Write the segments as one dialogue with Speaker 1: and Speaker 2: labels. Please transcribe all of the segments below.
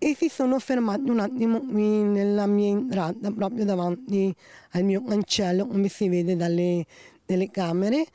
Speaker 1: e si sono fermati un attimo nella mia entrata, proprio davanti al mio cancello, come si vede dalle telecamere,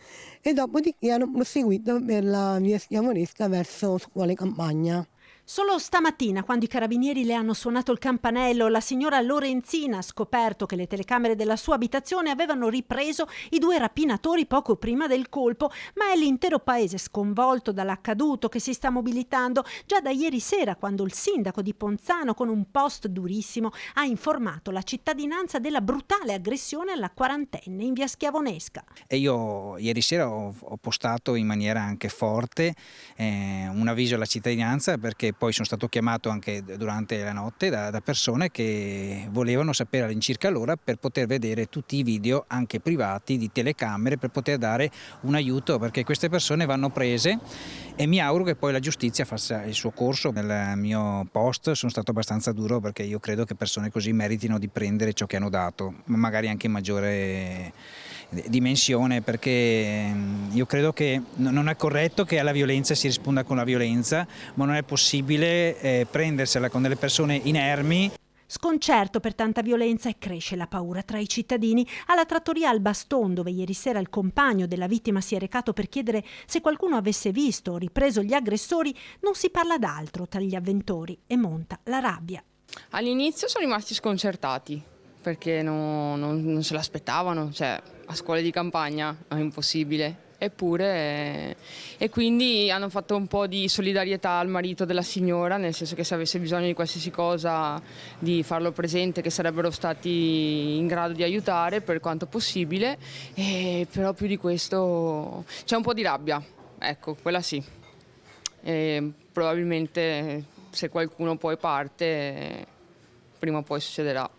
Speaker 1: e dopodiché hanno proseguito per la via Schiavoresca verso Scuole Campagna.
Speaker 2: Solo stamattina, quando i carabinieri le hanno suonato il campanello, la signora Lorenzina ha scoperto che le telecamere della sua abitazione avevano ripreso i due rapinatori poco prima del colpo, ma è l'intero paese sconvolto dall'accaduto che si sta mobilitando già da ieri sera, quando il sindaco di Ponzano, con un post durissimo, ha informato la cittadinanza della brutale aggressione alla quarantenne in via Schiavonesca.
Speaker 3: E io ieri sera ho postato in maniera anche forte un avviso alla cittadinanza, perché poi sono stato chiamato anche durante la notte da persone che volevano sapere all'incirca l'ora per poter vedere tutti i video anche privati di telecamere, per poter dare un aiuto, perché queste persone vanno prese, e mi auguro che poi la giustizia faccia il suo corso. Nel mio post sono stato abbastanza duro, perché io credo che persone così meritino di prendere ciò che hanno dato, ma magari anche in maggiore dimensione, perché io credo che non è corretto che alla violenza si risponda con la violenza, ma non è possibile prendersela con delle persone inermi.
Speaker 2: Sconcerto per tanta violenza, e cresce la paura tra i cittadini. Alla trattoria Al Baston, dove ieri sera il compagno della vittima si è recato per chiedere se qualcuno avesse visto o ripreso gli aggressori, non si parla d'altro tra gli avventori e monta la rabbia.
Speaker 4: All'inizio sono rimasti sconcertati perché non se l'aspettavano, cioè a scuole di campagna è impossibile. Eppure, e quindi hanno fatto un po' di solidarietà al marito della signora, nel senso che se avesse bisogno di qualsiasi cosa di farlo presente, che sarebbero stati in grado di aiutare per quanto possibile, però più di questo c'è un po' di rabbia, ecco, quella sì. Probabilmente se qualcuno poi parte, prima o poi succederà.